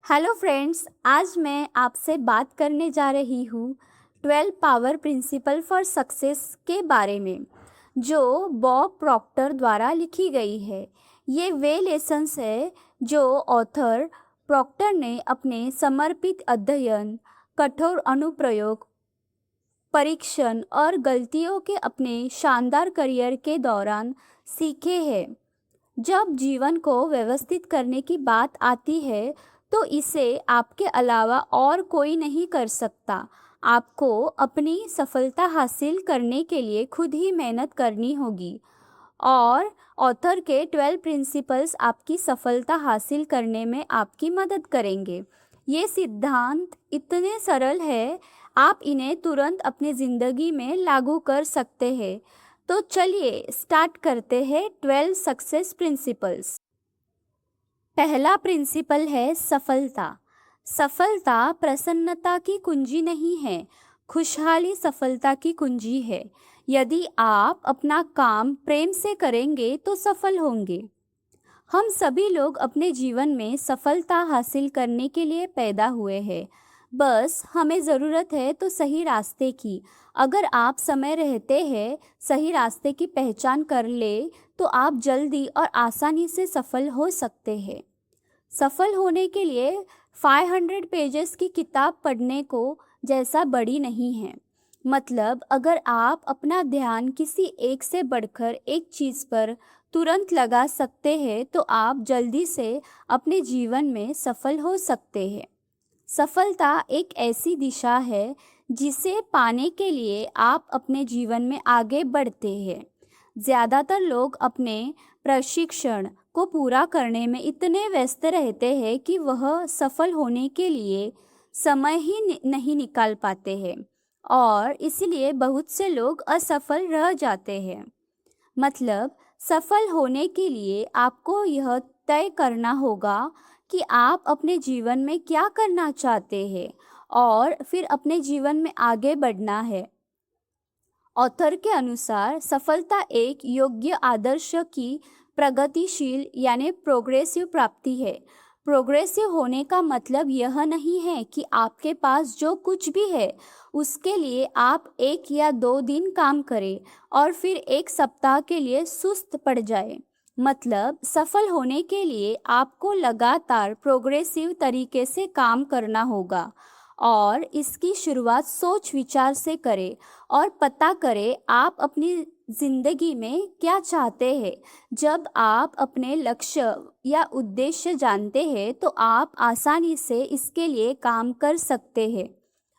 Hello friends, आज मैं आपसे बात करने जा रही हूँ 12 पावर प्रिंसिपल फॉर सक्सेस के बारे में, जो बॉब प्रॉक्टर द्वारा लिखी गई है। ये वे लेसन्स है जो ऑथर प्रॉक्टर ने अपने समर्पित अध्ययन, कठोर अनुप्रयोग, परीक्षण और गलतियों के अपने शानदार करियर के दौरान सीखे हैं। जब जीवन को व्यवस्थित करने की बात आती है तो इसे आपके अलावा और कोई नहीं कर सकता। आपको अपनी सफलता हासिल करने के लिए खुद ही मेहनत करनी होगी और ऑथर के 12 प्रिंसिपल्स आपकी सफलता हासिल करने में आपकी मदद करेंगे। ये सिद्धांत इतने सरल है, आप इन्हें तुरंत अपनी ज़िंदगी में लागू कर सकते हैं। तो चलिए स्टार्ट करते हैं 12 सक्सेस प्रिंसिपल्स। पहला प्रिंसिपल है सफलता। सफलता प्रसन्नता की कुंजी नहीं है, खुशहाली सफलता की कुंजी है। यदि आप अपना काम प्रेम से करेंगे तो सफल होंगे। हम सभी लोग अपने जीवन में सफलता हासिल करने के लिए पैदा हुए हैं, बस हमें ज़रूरत है तो सही रास्ते की। अगर आप समय रहते हैं सही रास्ते की पहचान कर ले तो आप जल्दी और आसानी से सफल हो सकते हैं। सफल होने के लिए 500 पेजेस की किताब पढ़ने को जैसा बड़ी नहीं है। मतलब अगर आप अपना ध्यान किसी एक से बढ़कर एक चीज़ पर तुरंत लगा सकते हैं तो आप जल्दी से अपने जीवन में सफल हो सकते हैं। सफलता एक ऐसी दिशा है जिसे पाने के लिए आप अपने जीवन में आगे बढ़ते हैं। ज़्यादातर लोग अपने प्रशिक्षण को पूरा करने में इतने व्यस्त रहते हैं कि वह सफल होने के लिए समय ही नहीं निकाल पाते हैं और इसलिए बहुत से लोग असफल रह जाते हैं। मतलब सफल होने के लिए आपको यह तय करना होगा कि आप अपने जीवन में क्या करना चाहते हैं और फिर अपने जीवन में आगे बढ़ना है। ऑथर के अनुसार सफलता एक योग्य आदर्श की प्रगतिशील यानी प्रोग्रेसिव प्राप्ति है। प्रोग्रेसिव होने का मतलब यह नहीं है कि आपके पास जो कुछ भी है उसके लिए आप 1 या 2 दिन काम करें और फिर 1 सप्ताह के लिए सुस्त पड़ जाए। मतलब सफल होने के लिए आपको लगातार प्रोग्रेसिव तरीके से काम करना होगा और इसकी शुरुआत सोच विचार से करें और पता करें आप अपनी ज़िंदगी में क्या चाहते हैं। जब आप अपने लक्ष्य या उद्देश्य जानते हैं तो आप आसानी से इसके लिए काम कर सकते हैं।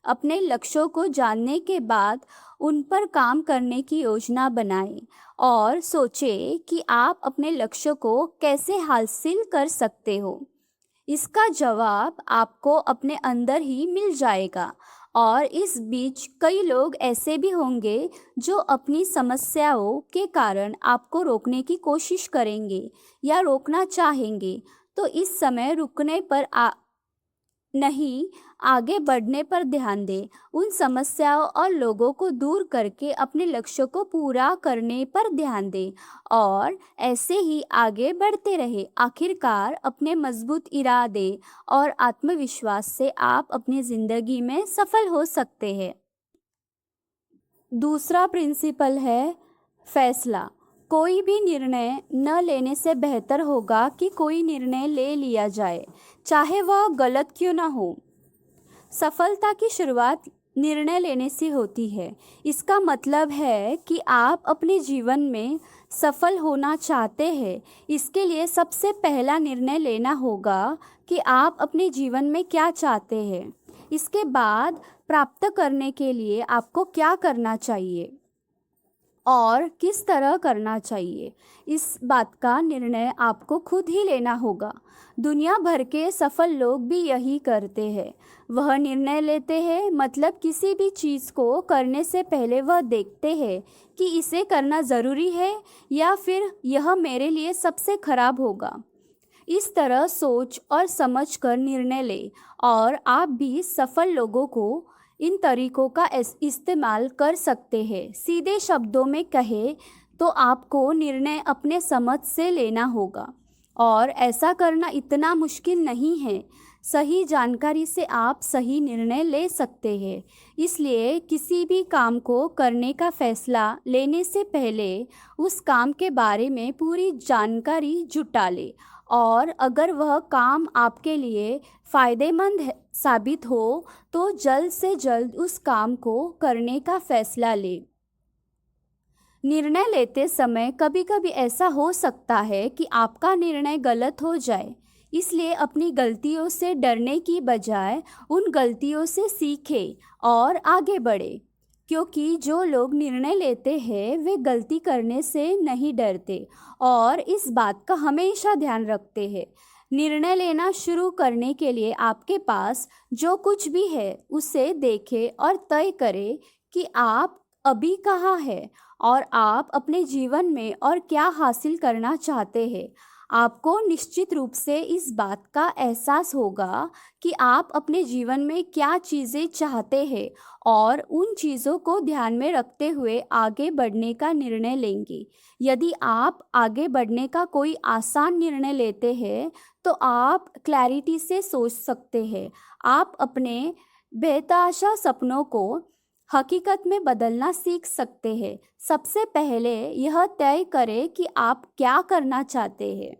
अपने लक्ष्यों को जानने के बाद उन पर काम करने की योजना बनाएं और सोचें कि आप अपने लक्ष्य को कैसे हासिल कर सकते हो। इसका जवाब आपको अपने अंदर ही मिल जाएगा और इस बीच कई लोग ऐसे भी होंगे जो अपनी समस्याओं के कारण आपको रोकने की कोशिश करेंगे या रोकना चाहेंगे। तो इस समय रुकने पर नहीं, आगे बढ़ने पर ध्यान दें। उन समस्याओं और लोगों को दूर करके अपने लक्ष्य को पूरा करने पर ध्यान दें और ऐसे ही आगे बढ़ते रहे। आखिरकार अपने मजबूत इरादे और आत्मविश्वास से आप अपनी ज़िंदगी में सफल हो सकते हैं। दूसरा प्रिंसिपल है फैसला। कोई भी निर्णय न लेने से बेहतर होगा कि कोई निर्णय ले लिया जाए, चाहे वह गलत क्यों ना हो। सफलता की शुरुआत निर्णय लेने से होती है। इसका मतलब है कि आप अपने जीवन में सफल होना चाहते हैं। इसके लिए सबसे पहला निर्णय लेना होगा कि आप अपने जीवन में क्या चाहते हैं। इसके बाद प्राप्त करने के लिए आपको क्या करना चाहिए और किस तरह करना चाहिए, इस बात का निर्णय आपको खुद ही लेना होगा। दुनिया भर के सफल लोग भी यही करते हैं। वह निर्णय लेते हैं, मतलब किसी भी चीज़ को करने से पहले वह देखते हैं कि इसे करना ज़रूरी है या फिर यह मेरे लिए सबसे खराब होगा। इस तरह सोच और समझ कर निर्णय लें और आप भी सफल लोगों को इन तरीकों का इस्तेमाल कर सकते हैं। सीधे शब्दों में कहें तो आपको निर्णय अपने समझ से लेना होगा और ऐसा करना इतना मुश्किल नहीं है सही जानकारी से आप सही निर्णय ले सकते हैं। इसलिए किसी भी काम को करने का फैसला लेने से पहले उस काम के बारे में पूरी जानकारी जुटा लें और अगर वह काम आपके लिए साबित हो तो जल्द से जल्द उस काम को करने का फैसला लें। निर्णय लेते समय कभी कभी ऐसा हो सकता है कि आपका निर्णय गलत हो जाए, इसलिए अपनी गलतियों से डरने की बजाय उन गलतियों से सीखें और आगे बढ़ें, क्योंकि जो लोग निर्णय लेते हैं वे गलती करने से नहीं डरते और इस बात का हमेशा ध्यान रखते हैं। निर्णय लेना शुरू करने के लिए आपके पास जो कुछ भी है उसे देखें और तय करें कि आप अभी कहाँ हैं और आप अपने जीवन में और क्या हासिल करना चाहते हैं। आपको निश्चित रूप से इस बात का एहसास होगा कि आप अपने जीवन में क्या चीज़ें चाहते हैं और उन चीज़ों को ध्यान में रखते हुए आगे बढ़ने का निर्णय लेंगे। यदि आप आगे बढ़ने का कोई आसान निर्णय लेते हैं तो आप क्लैरिटी से सोच सकते हैं। आप अपने बेतहाशा सपनों को हकीकत में बदलना सीख सकते हैं। सबसे पहले यह तय करें कि आप क्या करना चाहते हैं।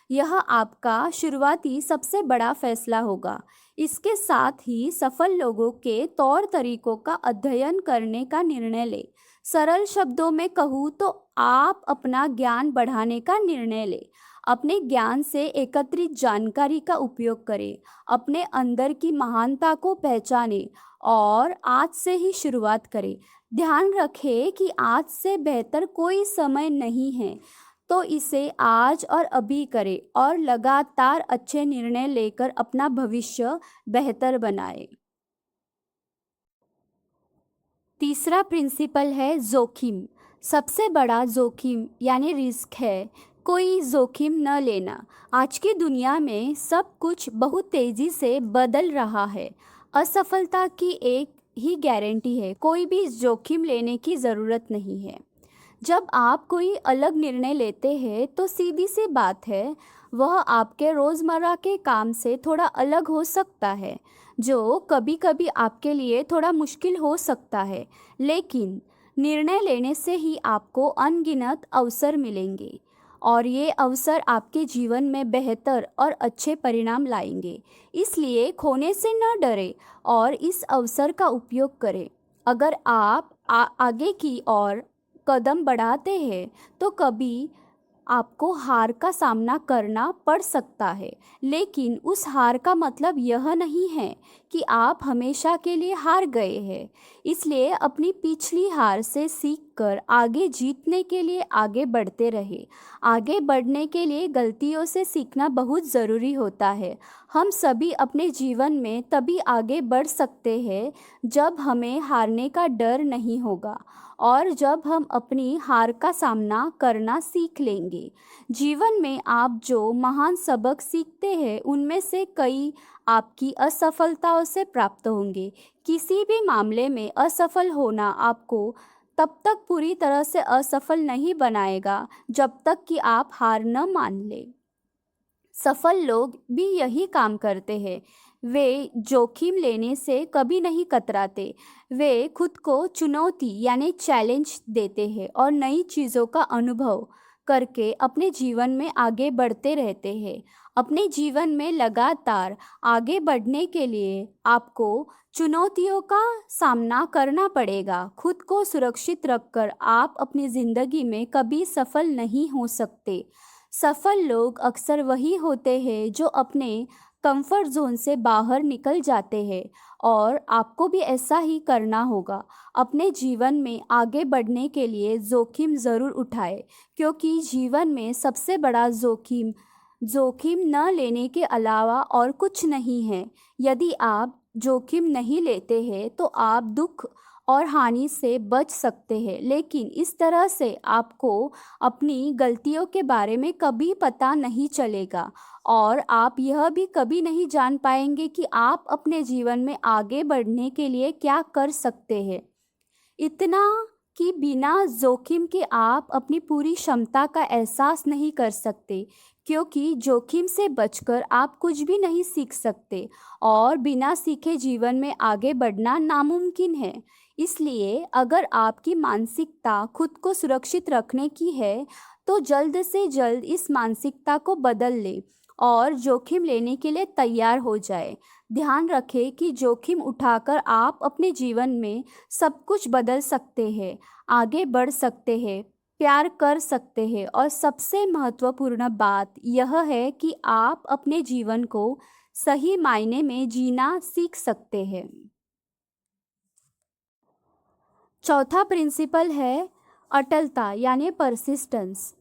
यह आपका शुरुआती सबसे बड़ा फैसला होगा। इसके साथ ही सफल लोगों के तौर तरीकों का अध्ययन करने का निर्णय लें। सरल शब्दों में कहूँ तो आप अपना ज्ञान बढ़ाने का निर्णय लें। अपने ज्ञान से एकत्रित जानकारी का उपयोग करें। अपने अंदर की महानता को पहचानें और आज से ही शुरुआत करें। ध्यान रखें कि आज से बेहतर कोई समय नहीं है, तो इसे आज और अभी करें और लगातार अच्छे निर्णय लेकर अपना भविष्य बेहतर बनाएं। तीसरा प्रिंसिपल है जोखिम। सबसे बड़ा जोखिम यानी रिस्क है कोई जोखिम न लेना। आज की दुनिया में सब कुछ बहुत तेज़ी से बदल रहा है। असफलता की एक ही गारंटी है, कोई भी जोखिम लेने की ज़रूरत नहीं है। जब आप कोई अलग निर्णय लेते हैं तो सीधी सी बात है, वह आपके रोज़मर्रा के काम से थोड़ा अलग हो सकता है, जो कभी कभी आपके लिए थोड़ा मुश्किल हो सकता है, लेकिन निर्णय लेने से ही आपको अनगिनत अवसर मिलेंगे और ये अवसर आपके जीवन में बेहतर और अच्छे परिणाम लाएंगे। इसलिए खोने से न डरें और इस अवसर का उपयोग करें। अगर आप आगे की ओर कदम बढ़ाते हैं तो कभी आपको हार का सामना करना पड़ सकता है, लेकिन उस हार का मतलब यह नहीं है कि आप हमेशा के लिए हार गए हैं। इसलिए अपनी पिछली हार से सीखकर आगे जीतने के लिए आगे बढ़ते रहे। आगे बढ़ने के लिए गलतियों से सीखना बहुत ज़रूरी होता है। हम सभी अपने जीवन में तभी आगे बढ़ सकते हैं जब हमें हारने का डर नहीं होगा और जब हम अपनी हार का सामना करना सीख लेंगे। जीवन में आप जो महान सबक सीखते हैं उनमें से कई आपकी असफलताओं से प्राप्त होंगे। किसी भी मामले में असफल होना आपको तब तक पूरी तरह से असफल नहीं बनाएगा जब तक कि आप हार न मान लें। सफल लोग भी यही काम करते हैं। वे जोखिम लेने से कभी नहीं कतराते। वे खुद को चुनौती यानी चैलेंज देते हैं और नई चीज़ों का अनुभव करके अपने जीवन में आगे बढ़ते रहते हैं। अपने जीवन में लगातार आगे बढ़ने के लिए आपको चुनौतियों का सामना करना पड़ेगा। खुद को सुरक्षित रखकर आप अपनी ज़िंदगी में कभी सफल नहीं हो सकते। सफल लोग अक्सर वही होते हैं जो अपने कंफर्ट जोन से बाहर निकल जाते हैं और आपको भी ऐसा ही करना होगा। अपने जीवन में आगे बढ़ने के लिए जोखिम ज़रूर उठाएं, क्योंकि जीवन में सबसे बड़ा जोखिम न लेने के अलावा और कुछ नहीं है। यदि आप जोखिम नहीं लेते हैं तो आप दुख और हानि से बच सकते हैं, लेकिन इस तरह से आपको अपनी गलतियों के बारे में कभी पता नहीं चलेगा और आप यह भी कभी नहीं जान पाएंगे कि आप अपने जीवन में आगे बढ़ने के लिए क्या कर सकते हैं। इतना कि बिना जोखिम के आप अपनी पूरी क्षमता का एहसास नहीं कर सकते, क्योंकि जोखिम से बचकर आप कुछ भी नहीं सीख सकते और बिना सीखे जीवन में आगे बढ़ना नामुमकिन है। इसलिए अगर आपकी मानसिकता खुद को सुरक्षित रखने की है तो जल्द से जल्द इस मानसिकता को बदल ले और जोखिम लेने के लिए तैयार हो जाए। ध्यान रखें कि जोखिम उठाकर आप अपने जीवन में सब कुछ बदल सकते हैं, आगे बढ़ सकते हैं, प्यार कर सकते हैं और सबसे महत्वपूर्ण बात यह है कि आप अपने जीवन को सही मायने में जीना सीख सकते हैं। चौथा प्रिंसिपल है अटलता यानी परसिस्टेंस।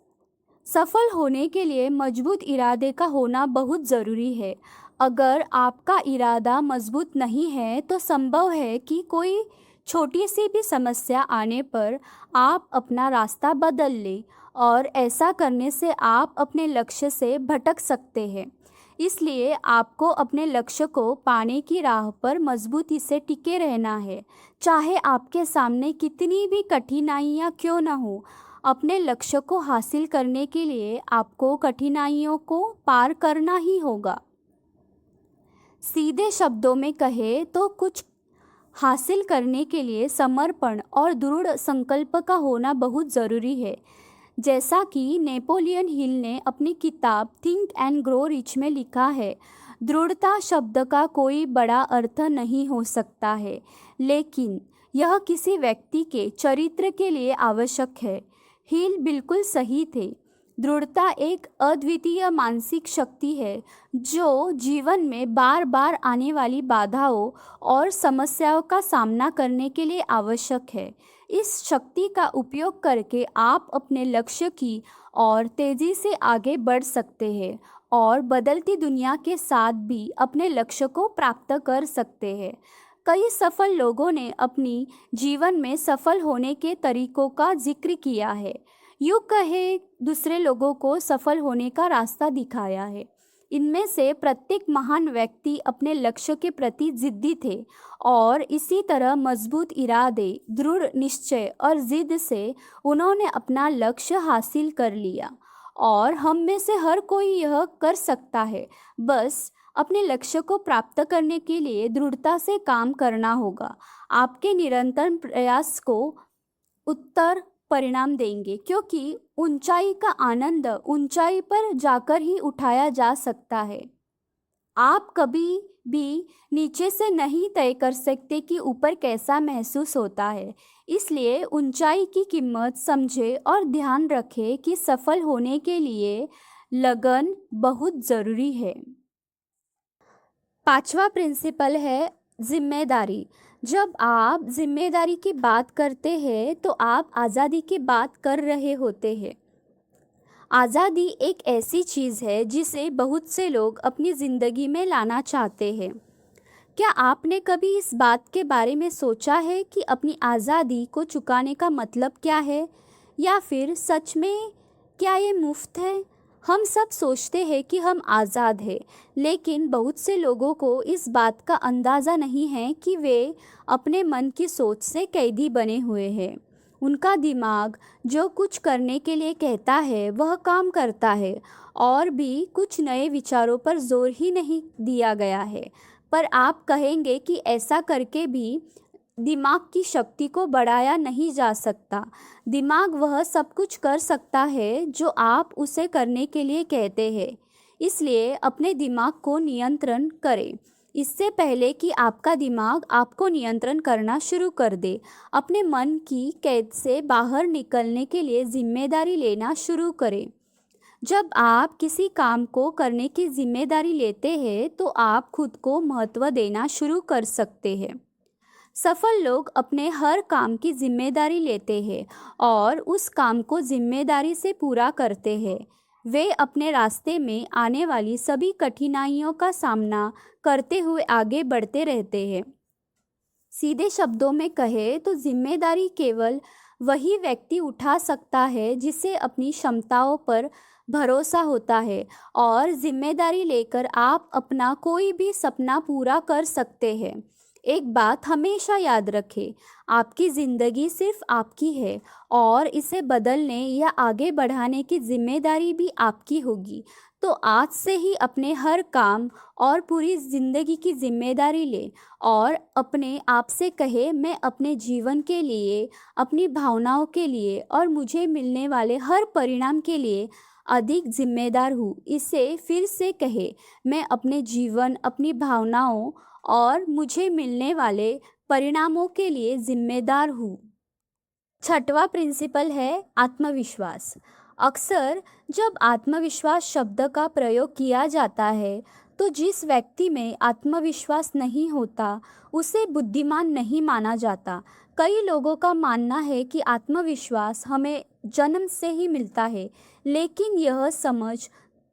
सफल होने के लिए मजबूत इरादे का होना बहुत ज़रूरी है। अगर आपका इरादा मजबूत नहीं है तो संभव है कि कोई छोटी सी भी समस्या आने पर आप अपना रास्ता बदल लें और ऐसा करने से आप अपने लक्ष्य से भटक सकते हैं। इसलिए आपको अपने लक्ष्य को पाने की राह पर मजबूती से टिके रहना है, चाहे आपके सामने कितनी भी कठिनाइयाँ क्यों न हो। अपने लक्ष्य को हासिल करने के लिए आपको कठिनाइयों को पार करना ही होगा। सीधे शब्दों में कहे तो कुछ हासिल करने के लिए समर्पण और दृढ़ संकल्प का होना बहुत ज़रूरी है। जैसा कि नेपोलियन हिल ने अपनी किताब थिंक एंड ग्रो रिच में लिखा है, दृढ़ता शब्द का कोई बड़ा अर्थ नहीं हो सकता है, लेकिन यह किसी व्यक्ति के चरित्र के लिए आवश्यक है। हिल बिल्कुल सही थे। दृढ़ता एक अद्वितीय मानसिक शक्ति है जो जीवन में बार बार आने वाली बाधाओं और समस्याओं का सामना करने के लिए आवश्यक है। इस शक्ति का उपयोग करके आप अपने लक्ष्य की ओर तेज़ी से आगे बढ़ सकते हैं और बदलती दुनिया के साथ भी अपने लक्ष्य को प्राप्त कर सकते हैं। कई सफल लोगों ने अपनी जीवन में सफल होने के तरीकों का जिक्र किया है, यूँ कहे दूसरे लोगों को सफल होने का रास्ता दिखाया है। इनमें से प्रत्येक महान व्यक्ति अपने लक्ष्य के प्रति जिद्दी थे और इसी तरह मजबूत इरादे, दृढ़ निश्चय और जिद से उन्होंने अपना लक्ष्य हासिल कर लिया। और हम में से हर कोई यह कर सकता है, बस अपने लक्ष्य को प्राप्त करने के लिए दृढ़ता से काम करना होगा। आपके निरंतर प्रयास को उत्तर परिणाम देंगे, क्योंकि ऊंचाई का आनंद ऊंचाई पर जाकर ही उठाया जा सकता है। आप कभी भी नीचे से नहीं तय कर सकते कि ऊपर कैसा महसूस होता है। इसलिए ऊंचाई की कीमत समझे और ध्यान रखें कि सफल होने के लिए लगन बहुत ज़रूरी है। पांचवा प्रिंसिपल है जिम्मेदारी। जब आप जिम्मेदारी की बात करते हैं तो आप आज़ादी की बात कर रहे होते हैं। आज़ादी एक ऐसी चीज़ है जिसे बहुत से लोग अपनी ज़िंदगी में लाना चाहते हैं। क्या आपने कभी इस बात के बारे में सोचा है कि अपनी आज़ादी को चुकाने का मतलब क्या है, या फिर सच में क्या ये मुफ्त है? हम सब सोचते हैं कि हम आज़ाद हैं, लेकिन बहुत से लोगों को इस बात का अंदाज़ा नहीं है कि वे अपने मन की सोच से कैदी बने हुए हैं। उनका दिमाग जो कुछ करने के लिए कहता है वह काम करता है और भी कुछ नए विचारों पर जोर ही नहीं दिया गया है। पर आप कहेंगे कि ऐसा करके भी दिमाग की शक्ति को बढ़ाया नहीं जा सकता। दिमाग वह सब कुछ कर सकता है जो आप उसे करने के लिए कहते हैं। इसलिए अपने दिमाग को नियंत्रण करें इससे पहले कि आपका दिमाग आपको नियंत्रण करना शुरू कर दे। अपने मन की कैद से बाहर निकलने के लिए जिम्मेदारी लेना शुरू करें। जब आप किसी काम को करने की जिम्मेदारी लेते हैं तो आप खुद को महत्व देना शुरू कर सकते हैं। सफल लोग अपने हर काम की जिम्मेदारी लेते हैं और उस काम को जिम्मेदारी से पूरा करते हैं। वे अपने रास्ते में आने वाली सभी कठिनाइयों का सामना करते हुए आगे बढ़ते रहते हैं। सीधे शब्दों में कहे तो जिम्मेदारी केवल वही व्यक्ति उठा सकता है जिसे अपनी क्षमताओं पर भरोसा होता है, और जिम्मेदारी लेकर आप अपना कोई भी सपना पूरा कर सकते हैं। एक बात हमेशा याद रखें, आपकी ज़िंदगी सिर्फ आपकी है और इसे बदलने या आगे बढ़ाने की जिम्मेदारी भी आपकी होगी। तो आज से ही अपने हर काम और पूरी ज़िंदगी की जिम्मेदारी ले और अपने आप से कहे, मैं अपने जीवन के लिए, अपनी भावनाओं के लिए और मुझे मिलने वाले हर परिणाम के लिए अधिक जिम्मेदार हूँ। इसे फिर से कहे, मैं अपने जीवन, अपनी भावनाओं और मुझे मिलने वाले परिणामों के लिए जिम्मेदार हूँ। छठवां प्रिंसिपल है आत्मविश्वास। अक्सर जब आत्मविश्वास शब्द का प्रयोग किया जाता है तो जिस व्यक्ति में आत्मविश्वास नहीं होता उसे बुद्धिमान नहीं माना जाता। कई लोगों का मानना है कि आत्मविश्वास हमें जन्म से ही मिलता है, लेकिन यह समझ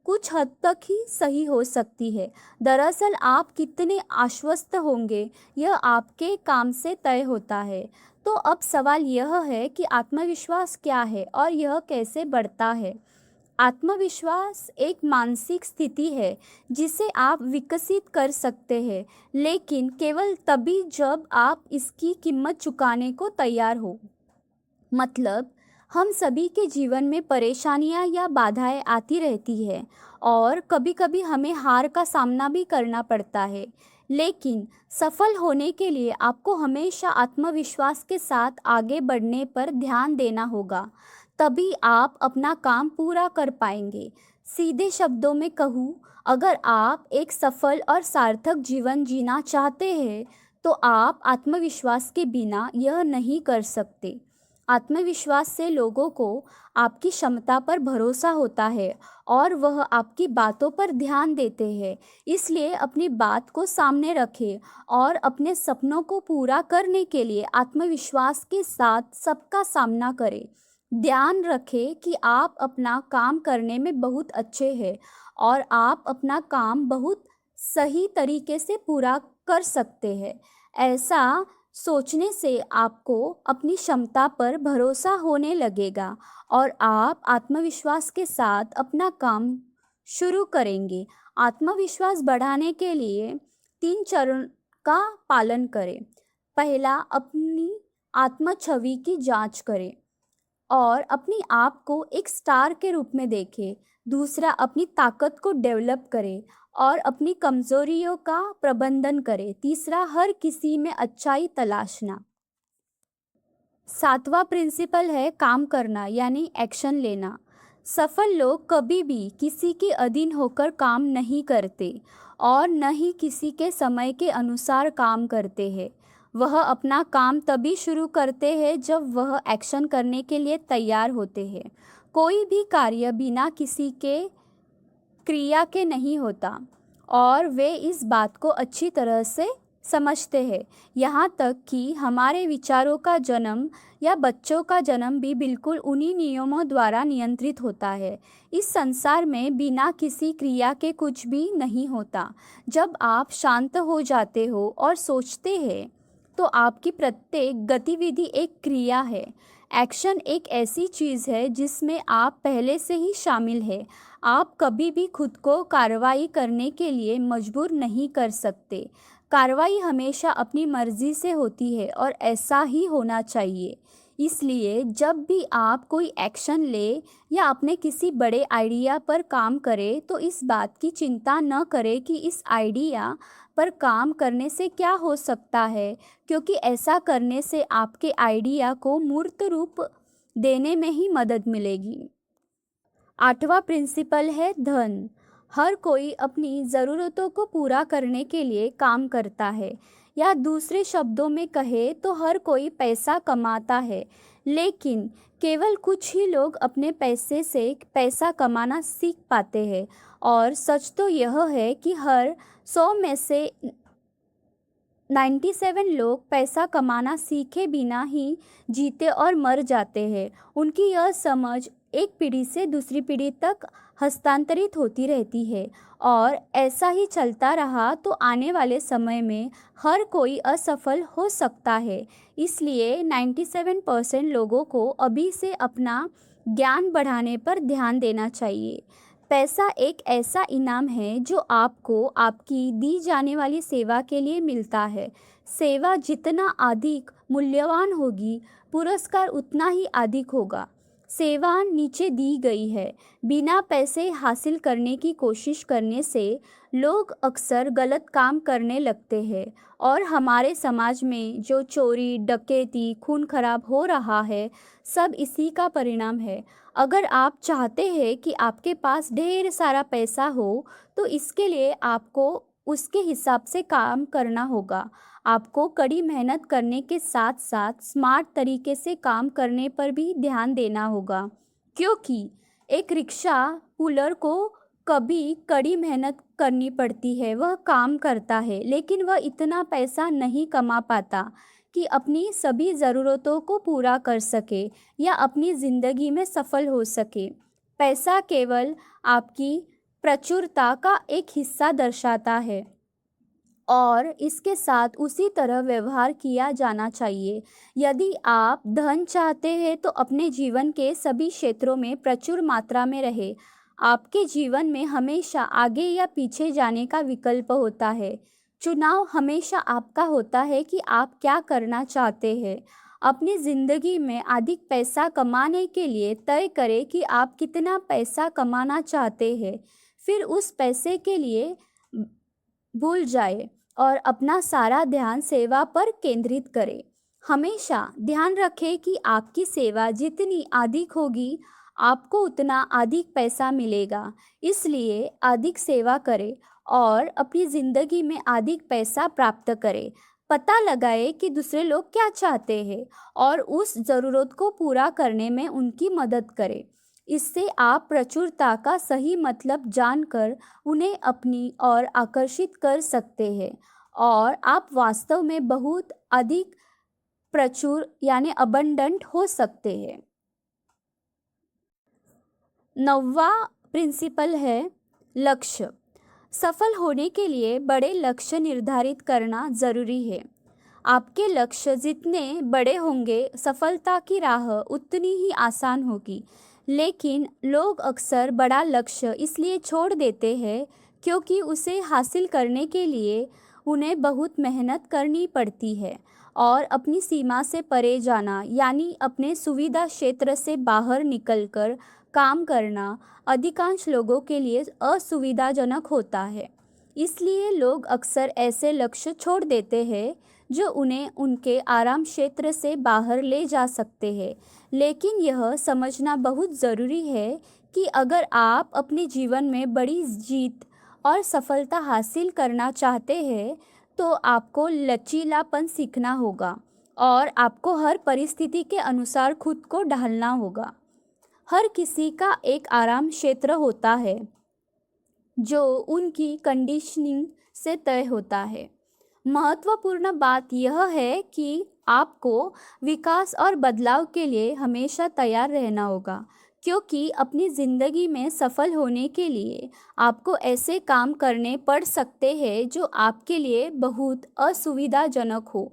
कुछ हद तक ही सही हो सकती है। दरअसल आप कितने आश्वस्त होंगे यह आपके काम से तय होता है। तो अब सवाल यह है कि आत्मविश्वास क्या है और यह कैसे बढ़ता है। आत्मविश्वास एक मानसिक स्थिति है जिसे आप विकसित कर सकते हैं, लेकिन केवल तभी जब आप इसकी कीमत चुकाने को तैयार हो। मतलब, हम सभी के जीवन में परेशानियां या बाधाएं आती रहती है और कभी-कभी हमें हार का सामना भी करना पड़ता है, लेकिन सफल होने के लिए आपको हमेशा आत्मविश्वास के साथ आगे बढ़ने पर ध्यान देना होगा। तभी आप अपना काम पूरा कर पाएंगे। सीधे शब्दों में कहूँ, अगर आप एक सफल और सार्थक जीवन जीना चाहते हैं तो आप आत्मविश्वास के बिना यह नहीं कर सकते। आत्मविश्वास से लोगों को आपकी क्षमता पर भरोसा होता है और वह आपकी बातों पर ध्यान देते हैं। इसलिए अपनी बात को सामने रखें और अपने सपनों को पूरा करने के लिए आत्मविश्वास के साथ सबका सामना करें। ध्यान रखें कि आप अपना काम करने में बहुत अच्छे हैं और आप अपना काम बहुत सही तरीके से पूरा कर सकते हैं। ऐसा सोचने से आपको अपनी क्षमता पर भरोसा होने लगेगा और आप आत्मविश्वास के साथ अपना काम शुरू करेंगे। आत्मविश्वास बढ़ाने के लिए 3 चरण का पालन करें। पहला, अपनी आत्म छवि की जांच करें और अपनी आप को एक स्टार के रूप में देखें। दूसरा, अपनी ताकत को डेवलप करें और अपनी कमजोरियों का प्रबंधन करें। तीसरा, हर किसी में अच्छाई तलाशना। सातवां प्रिंसिपल है काम करना, यानी एक्शन लेना। सफल लोग कभी भी किसी के अधीन होकर काम नहीं करते और न ही किसी के समय के अनुसार काम करते हैं। वह अपना काम तभी शुरू करते हैं जब वह एक्शन करने के लिए तैयार होते हैं। कोई भी कार्य बिना किसी के क्रिया के नहीं होता और वे इस बात को अच्छी तरह से समझते हैं। यहाँ तक कि हमारे विचारों का जन्म या बच्चों का जन्म भी बिल्कुल उन्हीं नियमों द्वारा नियंत्रित होता है। इस संसार में बिना किसी क्रिया के कुछ भी नहीं होता। जब आप शांत हो जाते हो और सोचते हैं तो आपकी प्रत्येक गतिविधि एक क्रिया है। एक्शन एक ऐसी चीज़ है जिसमें आप पहले से ही शामिल हैं। आप कभी भी खुद को कार्रवाई करने के लिए मजबूर नहीं कर सकते। कार्रवाई हमेशा अपनी मर्जी से होती है और ऐसा ही होना चाहिए। इसलिए जब भी आप कोई एक्शन ले या अपने किसी बड़े आइडिया पर काम करें तो इस बात की चिंता न करें कि इस आइडिया पर काम करने से क्या हो सकता है, क्योंकि ऐसा करने से आपके आइडिया को मूर्त रूप देने में ही मदद मिलेगी। आठवां प्रिंसिपल है धन। हर कोई अपनी ज़रूरतों को पूरा करने के लिए काम करता है, या दूसरे शब्दों में कहे तो हर कोई पैसा कमाता है, लेकिन केवल कुछ ही लोग अपने पैसे से पैसा कमाना सीख पाते हैं। और सच तो यह है कि हर 100 में से 97 लोग पैसा कमाना सीखे बिना ही जीते और मर जाते हैं। उनकी यह समझ एक पीढ़ी से दूसरी पीढ़ी तक हस्तांतरित होती रहती है और ऐसा ही चलता रहा तो आने वाले समय में हर कोई असफल हो सकता है। इसलिए 97% लोगों को अभी से अपना ज्ञान बढ़ाने पर ध्यान देना चाहिए। पैसा एक ऐसा इनाम है जो आपको आपकी दी जाने वाली सेवा के लिए मिलता है। सेवा जितना अधिक मूल्यवान होगी, पुरस्कार उतना ही अधिक होगा। सेवा नीचे दी गई है। बिना पैसे हासिल करने की कोशिश करने से लोग अक्सर गलत काम करने लगते हैं और हमारे समाज में जो चोरी, डकैती, खून खराब हो रहा है, सब इसी का परिणाम है। अगर आप चाहते हैं कि आपके पास ढेर सारा पैसा हो, तो इसके लिए आपको उसके हिसाब से काम करना होगा। आपको कड़ी मेहनत करने के साथ साथ स्मार्ट तरीके से काम करने पर भी ध्यान देना होगा, क्योंकि एक रिक्शा पुलर को कभी कड़ी मेहनत करनी पड़ती है। वह काम करता है लेकिन वह इतना पैसा नहीं कमा पाता कि अपनी सभी ज़रूरतों को पूरा कर सके या अपनी ज़िंदगी में सफल हो सके। पैसा केवल आपकी प्रचुरता का एक हिस्सा दर्शाता है और इसके साथ उसी तरह व्यवहार किया जाना चाहिए। यदि आप धन चाहते हैं तो अपने जीवन के सभी क्षेत्रों में प्रचुर मात्रा में रहे। आपके जीवन में हमेशा आगे या पीछे जाने का विकल्प होता है। चुनाव हमेशा आपका होता है कि आप क्या करना चाहते हैं। अपनी ज़िंदगी में अधिक पैसा कमाने के लिए तय करें कि आप कितना पैसा कमाना चाहते हैं। फिर उस पैसे के लिए भूल जाए और अपना सारा ध्यान सेवा पर केंद्रित करें। हमेशा ध्यान रखें कि आपकी सेवा जितनी अधिक होगी, आपको उतना अधिक पैसा मिलेगा। इसलिए अधिक सेवा करें और अपनी ज़िंदगी में अधिक पैसा प्राप्त करें। पता लगाएं कि दूसरे लोग क्या चाहते हैं और उस ज़रूरत को पूरा करने में उनकी मदद करें। इससे आप प्रचुरता का सही मतलब जानकर उन्हें अपनी ओर आकर्षित कर सकते हैं और आप वास्तव में बहुत अधिक प्रचुर यानी अबंडेंट हो सकते हैं। 9वां प्रिंसिपल है लक्ष्य। सफल होने के लिए बड़े लक्ष्य निर्धारित करना ज़रूरी है। आपके लक्ष्य जितने बड़े होंगे, सफलता की राह उतनी ही आसान होगी। लेकिन लोग अक्सर बड़ा लक्ष्य इसलिए छोड़ देते हैं क्योंकि उसे हासिल करने के लिए उन्हें बहुत मेहनत करनी पड़ती है और अपनी सीमा से परे जाना यानी अपने सुविधा क्षेत्र से बाहर निकलकर काम करना अधिकांश लोगों के लिए असुविधाजनक होता है। इसलिए लोग अक्सर ऐसे लक्ष्य छोड़ देते हैं जो उन्हें उनके आराम क्षेत्र से बाहर ले जा सकते हैं। लेकिन यह समझना बहुत ज़रूरी है कि अगर आप अपने जीवन में बड़ी जीत और सफलता हासिल करना चाहते हैं, तो आपको लचीलापन सीखना होगा और आपको हर परिस्थिति के अनुसार खुद को ढालना होगा। हर किसी का एक आराम क्षेत्र होता है जो उनकी कंडीशनिंग से तय होता है। महत्वपूर्ण बात यह है कि आपको विकास और बदलाव के लिए हमेशा तैयार रहना होगा, क्योंकि अपनी ज़िंदगी में सफल होने के लिए आपको ऐसे काम करने पड़ सकते हैं जो आपके लिए बहुत असुविधाजनक हो।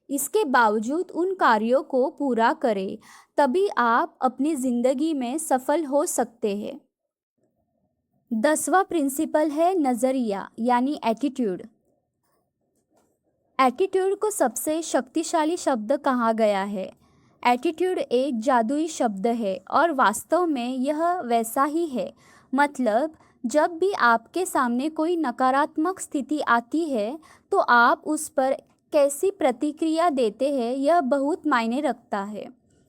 इसके बावजूद उन कार्यों को पूरा करें, तभी आप अपनी ज़िंदगी में सफल हो सकते हैं। 10वां प्रिंसिपल है नज़रिया यानी एटीट्यूड। एटीट्यूड को सबसे शक्तिशाली शब्द कहा गया है। एटीट्यूड एक जादुई शब्द है और वास्तव में यह वैसा ही है। मतलब, जब भी आपके सामने कोई नकारात्मक स्थिति आती है तो आप उस पर कैसी प्रतिक्रिया देते हैं, यह बहुत मायने रखता है।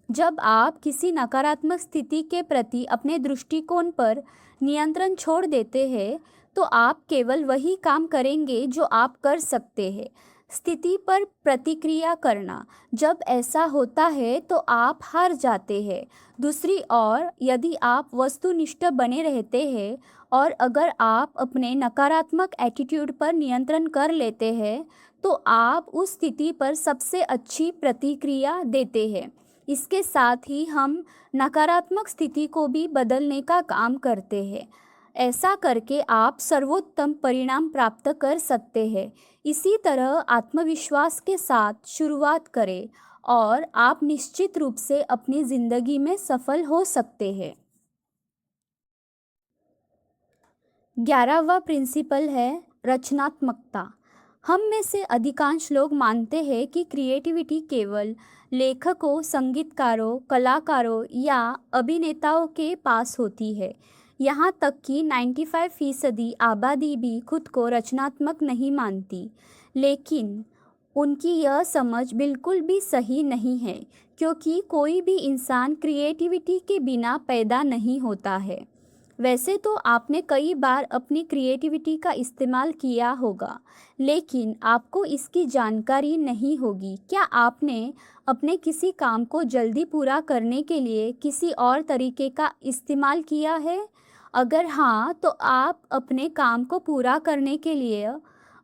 जब आप किसी नकारात्मक स्थिति के प्रति अपने दृष्टिकोण पर नियंत्रण छोड़ देते हैं, तो आप केवल वही काम करेंगे जो आप कर सकते हैं, स्थिति पर प्रतिक्रिया करना। जब ऐसा होता है तो आप हार जाते हैं। दूसरी ओर, यदि आप वस्तुनिष्ठ बने रहते हैं और अगर आप अपने नकारात्मक एटीट्यूड पर नियंत्रण कर लेते हैं, तो आप उस स्थिति पर सबसे अच्छी प्रतिक्रिया देते हैं। इसके साथ ही हम नकारात्मक स्थिति को भी बदलने का काम करते हैं। ऐसा करके आप सर्वोत्तम परिणाम प्राप्त कर सकते हैं। इसी तरह आत्मविश्वास के साथ शुरुआत करें और आप निश्चित रूप से अपनी ज़िंदगी में सफल हो सकते हैं। 11वां प्रिंसिपल है रचनात्मकता। हम में से अधिकांश लोग मानते हैं कि क्रिएटिविटी केवल लेखकों, संगीतकारों, कलाकारों या अभिनेताओं के पास होती है। यहाँ तक कि 95% आबादी भी खुद को रचनात्मक नहीं मानती। लेकिन उनकी यह समझ बिल्कुल भी सही नहीं है, क्योंकि कोई भी इंसान क्रिएटिविटी के बिना पैदा नहीं होता है। वैसे तो आपने कई बार अपनी क्रिएटिविटी का इस्तेमाल किया होगा, लेकिन आपको इसकी जानकारी नहीं होगी। क्या आपने अपने किसी काम को जल्दी पूरा करने के लिए किसी और तरीके का इस्तेमाल किया है? अगर हाँ, तो आप अपने काम को पूरा करने के लिए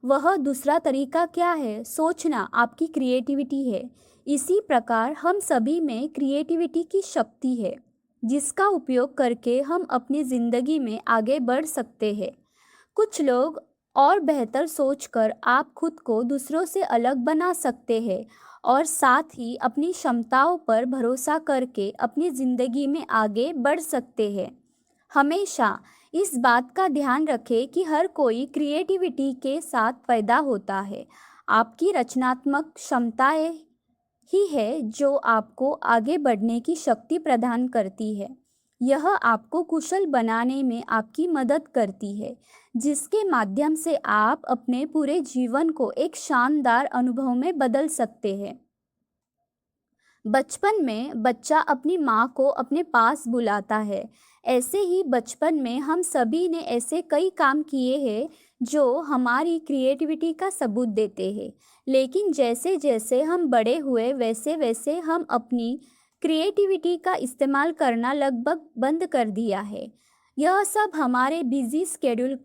वह दूसरा तरीका क्या है, सोचना आपकी क्रिएटिविटी है। इसी प्रकार हम सभी में क्रिएटिविटी की शक्ति है, जिसका उपयोग करके हम अपनी ज़िंदगी में आगे बढ़ सकते हैं। कुछ लोग और बेहतर सोचकर आप खुद को दूसरों से अलग बना सकते हैं और साथ ही अपनी क्षमताओं पर भरोसा करके अपनी ज़िंदगी में आगे बढ़ सकते हैं। हमेशा इस बात का ध्यान रखें कि हर कोई क्रिएटिविटी के साथ पैदा होता है। आपकी रचनात्मक क्षमताएं ही है जो आपको आगे बढ़ने की शक्ति प्रदान करती है। यह आपको कुशल बनाने में आपकी मदद करती है, जिसके माध्यम से आप अपने पूरे जीवन को एक शानदार अनुभव में बदल सकते हैं। बचपन में बच्चा अपनी माँ को अपने पास बुलाता है। ऐसे ही बचपन में हम सभी ने ऐसे कई काम किए हैं जो हमारी क्रिएटिविटी का सबूत देते हैं। लेकिन जैसे जैसे हम बड़े हुए वैसे वैसे हम अपनी क्रिएटिविटी का इस्तेमाल करना लगभग बंद कर दिया है। यह सब हमारे बिजी स्केड्यूल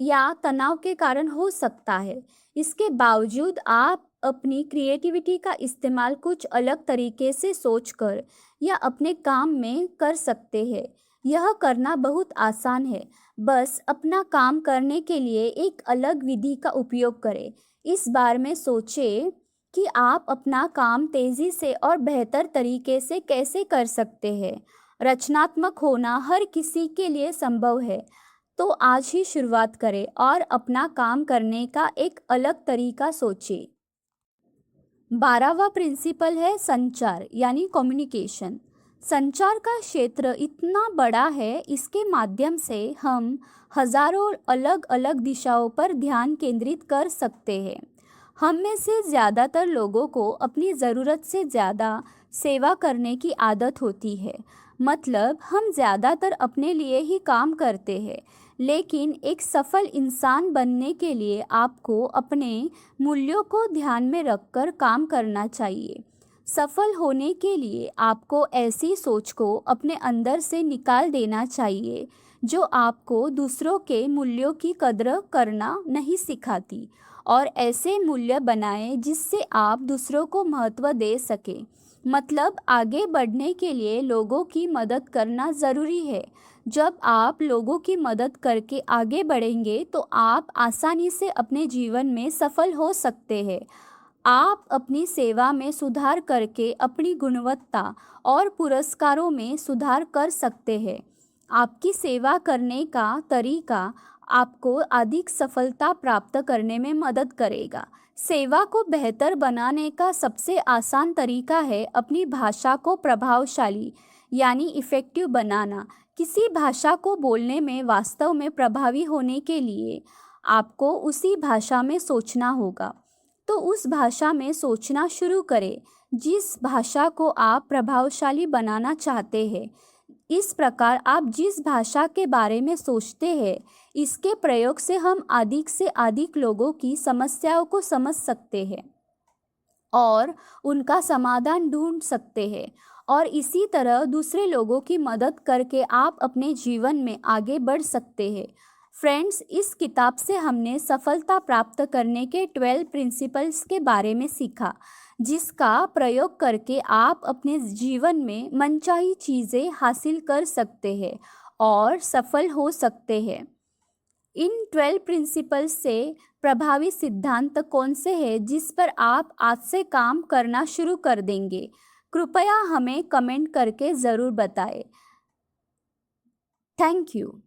या तनाव के कारण हो सकता है। इसके बावजूद आप अपनी क्रिएटिविटी का इस्तेमाल कुछ अलग तरीके से सोचकर या अपने काम में कर सकते हैं। यह करना बहुत आसान है। बस अपना काम करने के लिए एक अलग विधि का उपयोग करें। इस बारे में सोचें कि आप अपना काम तेज़ी से और बेहतर तरीके से कैसे कर सकते हैं। रचनात्मक होना हर किसी के लिए संभव है, तो आज ही शुरुआत करें और अपना काम करने का एक अलग तरीका सोचें। 12वां प्रिंसिपल है संचार यानी कम्युनिकेशन। संचार का क्षेत्र इतना बड़ा है, इसके माध्यम से हम हजारों अलग अलग दिशाओं पर ध्यान केंद्रित कर सकते हैं। हम में से ज़्यादातर लोगों को अपनी ज़रूरत से ज़्यादा सेवा करने की आदत होती है। मतलब हम ज़्यादातर अपने लिए ही काम करते हैं। लेकिन एक सफल इंसान बनने के लिए आपको अपने मूल्यों को ध्यान में रखकर काम करना चाहिए। सफल होने के लिए आपको ऐसी सोच को अपने अंदर से निकाल देना चाहिए जो आपको दूसरों के मूल्यों की कद्र करना नहीं सिखाती, और ऐसे मूल्य बनाएं जिससे आप दूसरों को महत्व दे सकें। मतलब आगे बढ़ने के लिए लोगों की मदद करना ज़रूरी है। जब आप लोगों की मदद करके आगे बढ़ेंगे तो आप आसानी से अपने जीवन में सफल हो सकते हैं। आप अपनी सेवा में सुधार करके अपनी गुणवत्ता और पुरस्कारों में सुधार कर सकते हैं। आपकी सेवा करने का तरीका आपको अधिक सफलता प्राप्त करने में मदद करेगा। सेवा को बेहतर बनाने का सबसे आसान तरीका है अपनी भाषा को प्रभावशाली यानी इफ़ेक्टिव बनाना। किसी भाषा को बोलने में वास्तव में प्रभावी होने के लिए आपको उसी भाषा में सोचना होगा। तो उस भाषा में सोचना शुरू करें जिस भाषा को आप प्रभावशाली बनाना चाहते हैं। इस प्रकार आप जिस भाषा के बारे में सोचते हैं, इसके प्रयोग से हम अधिक से अधिक लोगों की समस्याओं को समझ सकते हैं और उनका समाधान ढूंढ सकते हैं, और इसी तरह दूसरे लोगों की मदद करके आप अपने जीवन में आगे बढ़ सकते हैं। फ्रेंड्स, इस किताब से हमने सफलता प्राप्त करने के 12 प्रिंसिपल्स के बारे में सीखा, जिसका प्रयोग करके आप अपने जीवन में मनचाही चीज़ें हासिल कर सकते हैं और सफल हो सकते हैं। इन 12 प्रिंसिपल्स से प्रभावी सिद्धांत कौन से हैं जिस पर आप आज से काम करना शुरू कर देंगे? कृपया हमें कमेंट करके ज़रूर बताएं। Thank you.